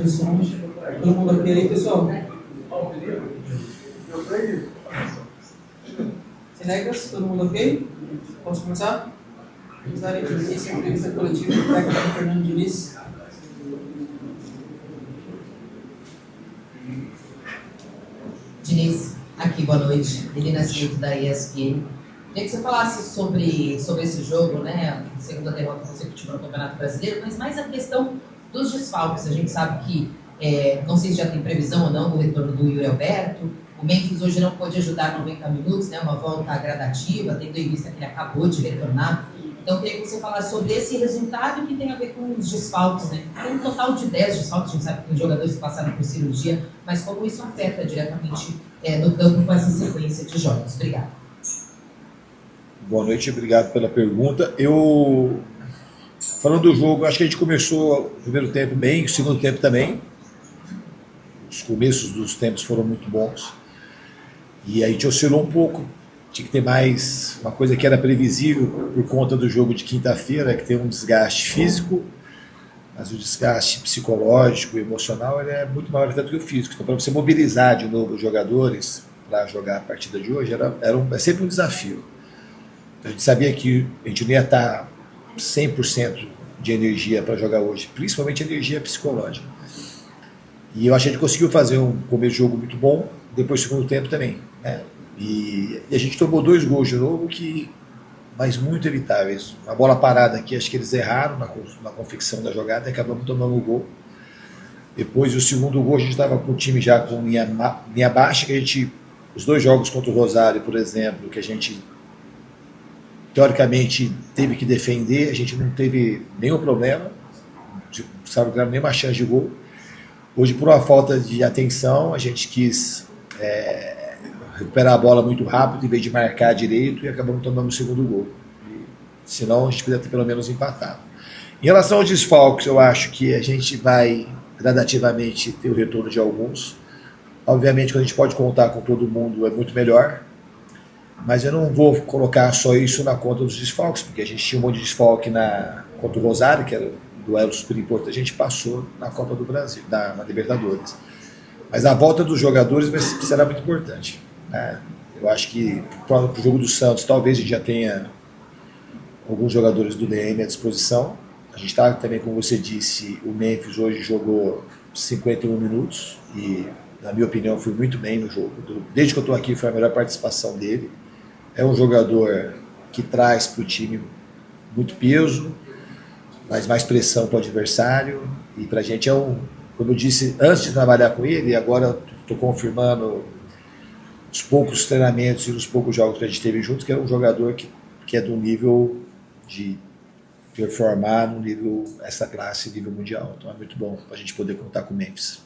disposição. Todo mundo ok aí, pessoal? Sem regras? Todo mundo ok? Posso começar? Vamos dar início à entrevista coletiva do técnico Fernando Diniz. Diniz, aqui, boa noite. Melina Silva, da ESPN. Queria que você falasse sobre esse jogo, né? A segunda derrota consecutiva no Campeonato Brasileiro, mas mais a questão dos desfalques. A gente sabe que, não sei se já tem previsão ou não do retorno do Yuri Alberto. O Memphis hoje não pôde ajudar 90 minutos, né? Uma volta gradativa, tendo em vista que ele acabou de retornar. Então, eu queria que você falasse sobre esse resultado que tem a ver com os desfalques, né? Tem um total de 10 desfalques, a gente sabe que tem jogadores que passaram por cirurgia, mas como isso afeta diretamente no campo com essa sequência de jogos? Obrigado. Boa noite, obrigado pela pergunta. Falando do jogo, acho que a gente começou o primeiro tempo bem, o segundo tempo também. Os começos dos tempos foram muito bons. E a gente oscilou um pouco. Tinha que ter mais uma coisa que era previsível por conta do jogo de quinta-feira, que tem um desgaste físico, mas o desgaste psicológico e emocional ele é muito maior até do que o físico. Então, para você mobilizar de novo os jogadores para jogar a partida de hoje, é sempre um desafio. Então, a gente sabia que a gente não ia estar 100% de energia para jogar hoje, principalmente energia psicológica. E eu acho que a gente conseguiu fazer um começo de jogo muito bom, depois do segundo tempo também, né? E a gente tomou 2 gols de novo, mas muito evitáveis. A bola parada aqui, acho que eles erraram na confecção da jogada e acabamos tomando o gol. Depois do segundo gol, a gente estava com o time já com linha baixa, que os 2 jogos contra o Rosário, por exemplo, que a gente teoricamente teve que defender, a gente não teve nenhum problema, não nenhuma chance de gol. Hoje, por uma falta de atenção, a gente quis recuperar a bola muito rápido, em vez de marcar direito, e acabamos tomando o segundo gol. Senão, a gente poderia ter pelo menos empatado. Em relação aos desfalques, eu acho que a gente vai gradativamente ter o retorno de alguns. Obviamente, quando a gente pode contar com todo mundo, é muito melhor. Mas eu não vou colocar só isso na conta dos desfalques, porque a gente tinha um monte de desfalque contra o Rosário, que era um duelo super importante, a gente passou na Copa do Brasil, na Libertadores. Mas a volta dos jogadores será muito importante, né? Eu acho que para o jogo do Santos, talvez a gente já tenha alguns jogadores do DM à disposição. A gente está também, como você disse, o Memphis hoje jogou 51 minutos e, na minha opinião, foi muito bem no jogo. Desde que eu estou aqui, foi a melhor participação dele. É um jogador que traz para o time muito peso, traz mais pressão para o adversário, e para a gente como eu disse antes de trabalhar com ele, e agora estou confirmando os poucos treinamentos e os poucos jogos que a gente teve juntos, que é um jogador que é do nível de performar no nível essa classe, nível mundial. Então é muito bom para a gente poder contar com o Memphis.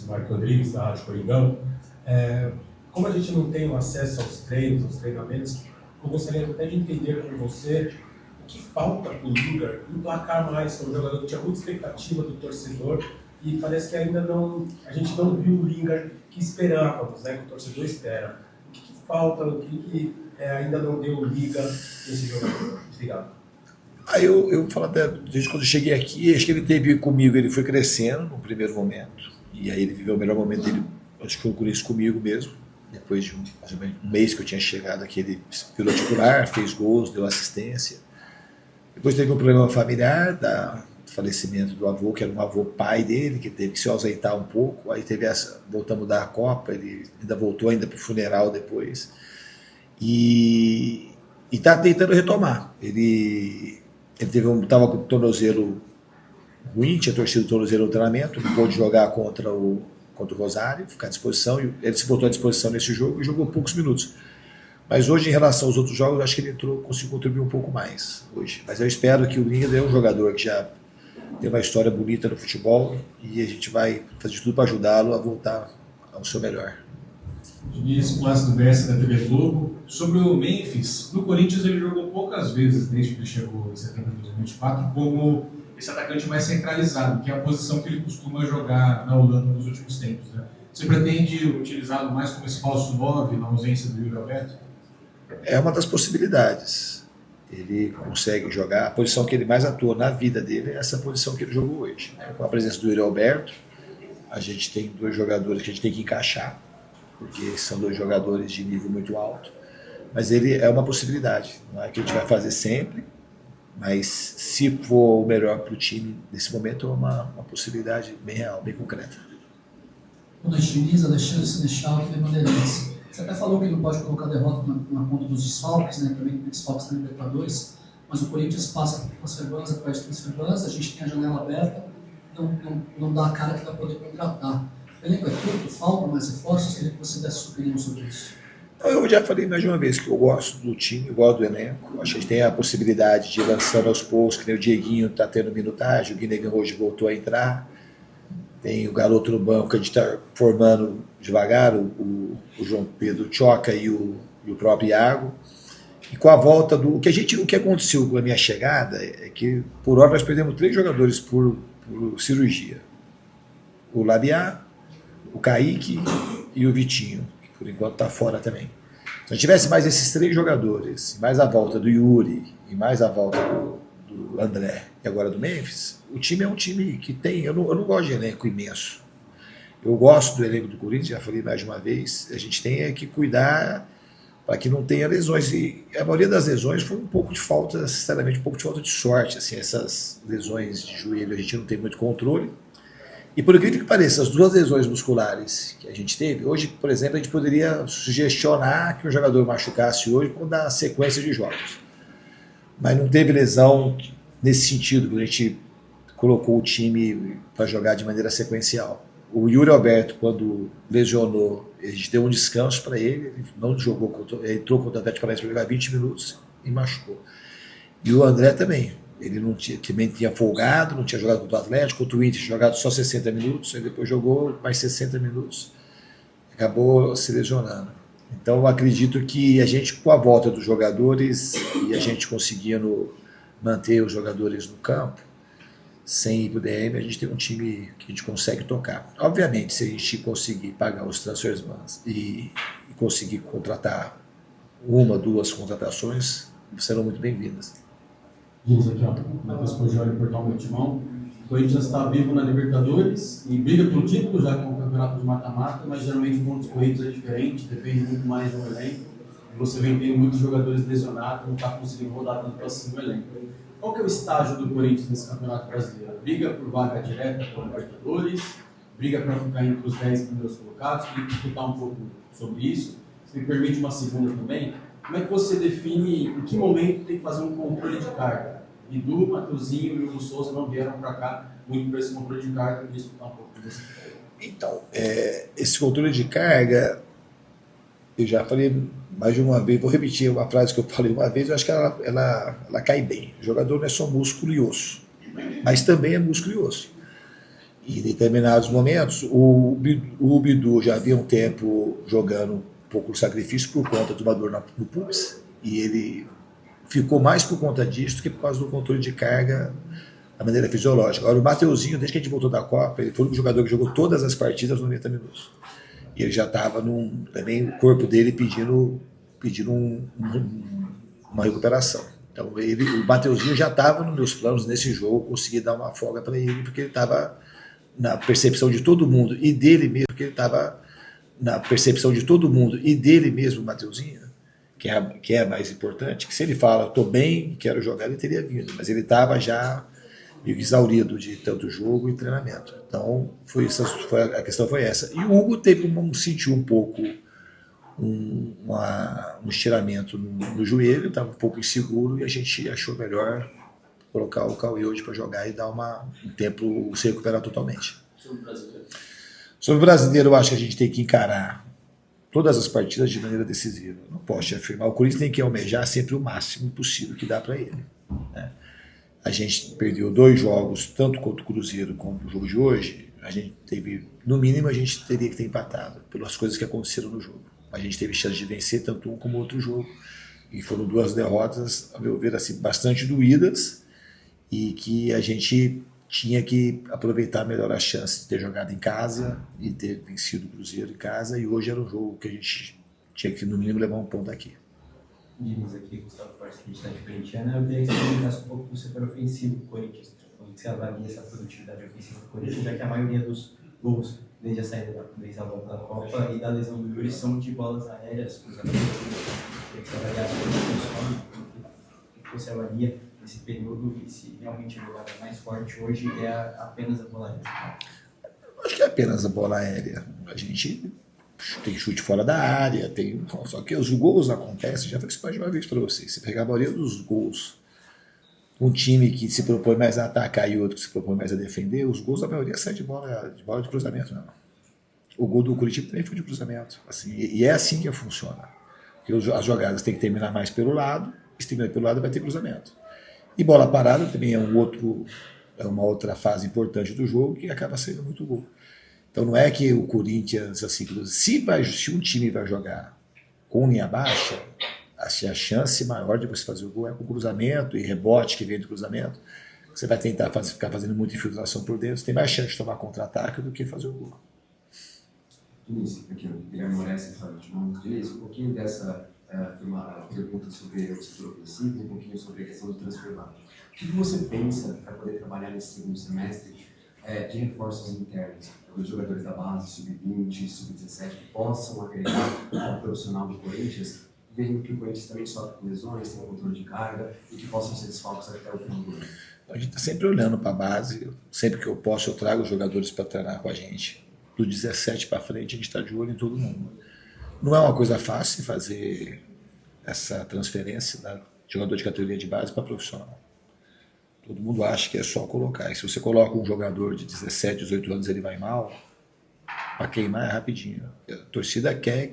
Marco Rodrigues, da Rádio Coringão. Como a gente não tem acesso aos treinos, aos treinamentos, eu gostaria até de entender com você o que falta para o Lingard emplacar mais, que é um jogador que tinha muita expectativa do torcedor e parece que ainda a gente não viu o Lingard que esperávamos, né, que o torcedor espera. O que falta, o que ainda não deu liga nesse jogador? Obrigado. Eu falo até, desde quando eu cheguei aqui, acho que ele teve comigo, ele foi crescendo no primeiro momento, e aí ele viveu o melhor momento dele, acho que foi por isso comigo mesmo. Depois de mais ou menos um mês que eu tinha chegado aqui, ele virou titular, fez gols, deu assistência. Depois teve um problema familiar, do falecimento do avô, que era um avô pai dele, que teve que se ausentar um pouco. Aí voltamos a dar a Copa, ele ainda voltou ainda para o funeral depois. E está tentando retomar. Ele estava com o tornozelo ruim, tinha torcido o tornozelo no treinamento, não pôde jogar contra o Rosário, ficar à disposição, e ele se botou à disposição nesse jogo e jogou poucos minutos. Mas hoje, em relação aos outros jogos, eu acho que ele conseguiu contribuir um pouco mais hoje. Mas eu espero que o Lingard é um jogador que já tem uma história bonita no futebol e a gente vai fazer tudo para ajudá-lo a voltar ao seu melhor. Diniz, Márcio do BS da TV Globo. Sobre o Memphis, no Corinthians ele jogou poucas vezes desde que ele chegou em setembro de 2024 como esse atacante mais centralizado, que é a posição que ele costuma jogar na Holanda nos últimos tempos, né? Você pretende utilizá-lo mais como esse falso 9 na ausência do Yuri Alberto? É uma das possibilidades. Ele consegue jogar a posição que ele mais atua na vida dele, é essa posição que ele jogou hoje, né? Com a presença do Yuri Alberto, a gente tem 2 jogadores que a gente tem que encaixar, porque são 2 jogadores de nível muito alto, mas ele é uma possibilidade, não é que a gente vai fazer sempre, mas se for o melhor para o time nesse momento, é uma possibilidade bem real, bem concreta. Boa noite, Diniz, Alexandre Sinechal, do Bandeirantes. Você até falou que não pode colocar a derrota na conta dos desfalques, né? Também tem desfalques na Libertadores, mas o Corinthians passa por transferbans atrás de transferbans, a gente tem a janela aberta, não dá a cara que vai poder contratar. O elenco é curto, faltam mais reforços, queria que você desse sua opinião sobre isso. Eu já falei mais de uma vez que eu gosto do time, eu gosto do elenco. Acho que a gente tem a possibilidade de ir lançando aos poucos, que nem o Dieguinho está tendo minutagem, o Guinegão hoje voltou a entrar. Tem o garoto no banco que a gente está formando devagar, o João Pedro Choca e o próprio Iago. E com a volta do. O que aconteceu com a minha chegada é que, por hora, nós perdemos 3 jogadores por cirurgia: o Labiá, o Kaique e o Vitinho, que por enquanto está fora também. Se nós tivesse mais esses 3 jogadores, mais a volta do Yuri e mais a volta do André e agora do Memphis, o time é um time que tem. Eu não gosto de elenco imenso. Eu gosto do elenco do Corinthians, já falei mais de uma vez. A gente tem que cuidar para que não tenha lesões. E a maioria das lesões foi um pouco de falta, sinceramente, um pouco de falta de sorte. Assim, essas lesões de joelho a gente não tem muito controle. E por incrível que pareça, as 2 lesões musculares que a gente teve, hoje, por exemplo, a gente poderia sugestionar que o jogador machucasse hoje por dar sequência de jogos. Mas não teve lesão nesse sentido, que a gente colocou o time para jogar de maneira sequencial. O Yuri Alberto, quando lesionou, a gente deu um descanso para ele, ele não jogou, ele entrou contra o Atlético Paranaense para jogar 20 minutos e machucou. E o André também, ele não tinha, também tinha folgado, não tinha jogado contra o Atlético, contra o Inter tinha jogado só 60 minutos, aí depois jogou mais 60 minutos, acabou se lesionando. Então eu acredito que a gente, com a volta dos jogadores e a gente conseguindo manter os jogadores no campo, sem ir para o DM, a gente tem um time que a gente consegue tocar. Obviamente, se a gente conseguir pagar os transfers e conseguir contratar 1, 2 contratações, serão muito bem-vindas. Diz aqui, ó, Matheus Poggioli, Portal Multimão. O Corinthians está vivo na Libertadores e briga pelo título, já com o campeonato de mata-mata, mas geralmente pontos corridos é diferente, depende muito mais do elenco. Você vem tendo muitos jogadores lesionados, não está conseguindo rodar tanto assim no elenco. Qual que é o estágio do Corinthians nesse campeonato brasileiro? Briga por vaga direta com o Libertadores, briga para ficar entre os 10 primeiros colocados, queria discutir um pouco sobre isso. Se me permite uma segunda também, como é que você define em que momento tem que fazer um controle de carga? Bidu, Mateuzinho e o Hugo Souza não vieram para cá muito para esse controle de carga, queria discutir um pouco disso. Então, esse controle de carga, eu já falei mais de uma vez, vou repetir uma frase que eu falei uma vez, eu acho que ela cai bem. O jogador não é só músculo e osso, mas também é músculo e osso. E em determinados momentos, o Bidu já havia um tempo jogando um pouco de sacrifício por conta de uma dor no pubis, e ele ficou mais por conta disso do que por causa do controle de carga da maneira fisiológica. Agora, o Mateuzinho, desde que a gente voltou da Copa, ele foi o único jogador que jogou todas as partidas 90 minutos. E ele já estava também o corpo dele pedindo uma recuperação. Então o Mateuzinho já estava nos meus planos nesse jogo, consegui dar uma folga para ele, porque ele estava na percepção de todo mundo e dele mesmo, porque ele estava na percepção de todo mundo e dele mesmo, o Mateuzinho, que é mais importante, que se ele fala, estou bem, quero jogar, ele teria vindo, mas ele estava já meio exaurido de tanto jogo e treinamento. Então, a questão foi essa. E o Hugo sentiu um pouco um estiramento no joelho, estava um pouco inseguro e a gente achou melhor colocar o Cauê hoje para jogar e dar um tempo se recuperar totalmente. Sobre o brasileiro? Sobre o brasileiro, eu acho que a gente tem que encarar todas as partidas de maneira decisiva. Não posso te afirmar. O Corinthians tem que almejar sempre o máximo possível que dá para ele, né? A gente perdeu 2 jogos, tanto contra o Cruzeiro como o jogo de hoje. A gente teve, no mínimo, a gente teria que ter empatado pelas coisas que aconteceram no jogo. A gente teve chance de vencer tanto um como outro jogo. E foram 2 derrotas, a meu ver, assim, bastante doídas, e que a gente tinha que aproveitar melhor a chance de ter jogado em casa e ter vencido o Cruzeiro em casa. E hoje era um jogo que a gente tinha que, no mínimo, levar um ponto aqui. Diniz aqui, Gustavo Forte, Cidade Corintiana. Eu queria que você comentasse um pouco do setor ofensivo do Corinthians. Como que você avalia essa produtividade ofensiva do Corinthians, já que a maioria dos gols, desde a saída desde a volta da Copa e da lesão do Yuri, são de bolas aéreas, cruzamentos. Eu queria que você avaliasse como que você avalia esse período e se realmente a jogada mais forte hoje é apenas a bola aérea. Acho que é apenas a bola aérea. A gente tem chute fora da área, só que os gols acontecem, já falei isso mais de uma vez para vocês. Se pegar a maioria dos gols, um time que se propõe mais a atacar e outro que se propõe mais a defender, os gols da maioria saem de bola de cruzamento, não. O gol do Curitiba também foi de cruzamento. Assim, e é assim que funciona. Porque as jogadas têm que terminar mais pelo lado, e se terminar pelo lado vai ter cruzamento. E bola parada também é uma outra fase importante do jogo que acaba saindo muito gol. Então não é que o Corinthians, assim, se um time vai jogar com linha baixa, a chance maior de você fazer o gol é com cruzamento e rebote que vem do cruzamento. Você vai tentar ficar fazendo muita infiltração por dentro, você tem mais chance de tomar contra-ataque do que fazer o gol. Diniz, aqui é o Guilherme Moraes, Diniz, um pouquinho dessa pergunta sobre o setor ofensivo, um pouquinho sobre a questão do transfer value. O que você pensa para poder trabalhar nesse segundo semestre de reforços internos, os jogadores da base, sub-20, sub-17, que possam agregar ao profissional do Corinthians, vendo que o Corinthians também sofre com lesões, tem um controle de carga e que possam ser desfalques até o final do ano? A gente está sempre olhando para a base, sempre que eu posso eu trago os jogadores para treinar com a gente. Do 17 para frente a gente está de olho em todo mundo. Não é uma coisa fácil fazer essa transferência de jogador de categoria de base para profissional. Todo mundo acha que é só colocar. E se você coloca um jogador de 17, 18 anos ele vai mal, para queimar é rapidinho. A torcida quer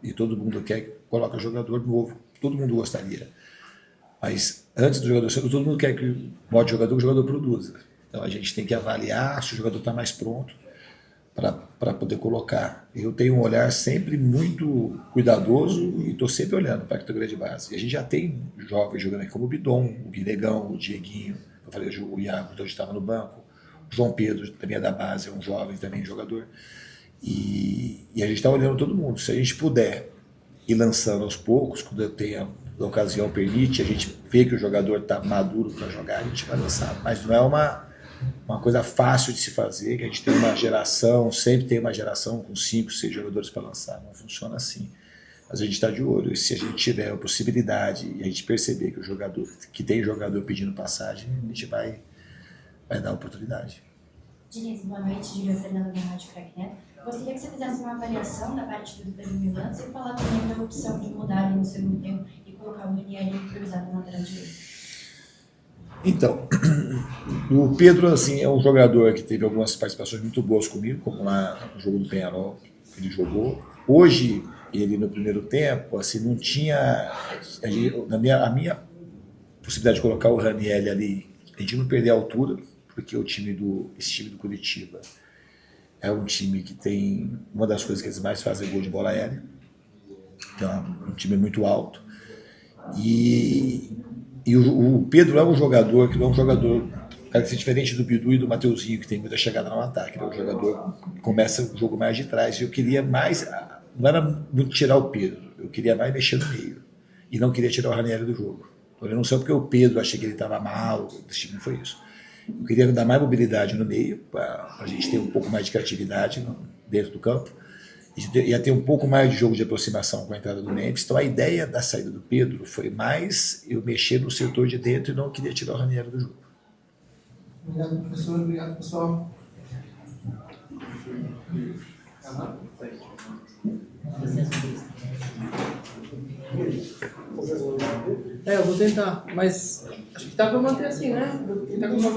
e todo mundo quer que coloque jogador novo. Todo mundo gostaria. Mas antes do jogador ser, todo mundo quer que bote jogador, que o jogador produza. Então a gente tem que avaliar se o jogador está mais pronto para poder colocar. Eu tenho um olhar sempre muito cuidadoso e estou sempre olhando para a categoria de base. E a gente já tem jovens jogando aqui como o Bidon, o Guinegão, o Dieguinho, eu falei o Iago, que hoje estava no banco, o João Pedro, também é da base, é um jovem também jogador. E a gente está olhando todo mundo. Se a gente puder ir lançando aos poucos, quando eu tenho a ocasião permite, a gente vê que o jogador está maduro para jogar, a gente vai lançar. Mas não é uma coisa fácil de se fazer, que a gente tem uma geração, sempre tem uma geração com 5, 6 jogadores para lançar, não funciona assim. Mas a gente está de olho, e se a gente tiver a possibilidade e a gente perceber que tem jogador pedindo passagem, a gente vai dar oportunidade. Diniz, boa noite, Julia Fernanda da Rádio Cracknet. Gostaria que você fizesse uma avaliação da partida do Pedro Milan e falar também da opção de mudar ali no segundo tempo e colocar o Ranieri improvisado na lateral direita. Então, o Pedro assim, é um jogador que teve algumas participações muito boas comigo, como lá no jogo do Penharol, que ele jogou. Hoje, ele no primeiro tempo, assim, não tinha... A minha possibilidade de colocar o Ranieri ali, a gente não perder a altura, porque esse time do Curitiba é um time que tem... Uma das coisas que eles mais fazem é gol de bola aérea. Então, é um time muito alto. E o Pedro é um jogador que não é um jogador, cara, que é diferente do Bidu e do Mateuzinho, que tem muita chegada no ataque. Ele é um jogador que começa o jogo mais de trás. E eu queria mais, não era muito tirar o Pedro, eu queria mais mexer no meio. E não queria tirar o Ranieri do jogo. Então, eu não sei porque o Pedro achei que ele estava mal, não foi isso. Eu queria dar mais mobilidade no meio, para a gente ter um pouco mais de criatividade dentro do campo. Ia ter um pouco mais de jogo de aproximação com a entrada do Memphis. Então a ideia da saída do Pedro foi mais eu mexer no setor de dentro e não queria tirar o Ranieri do jogo. Obrigado, professor. Obrigado, pessoal. Eu vou tentar, mas acho que dá para manter assim, né? Vou tentar com uma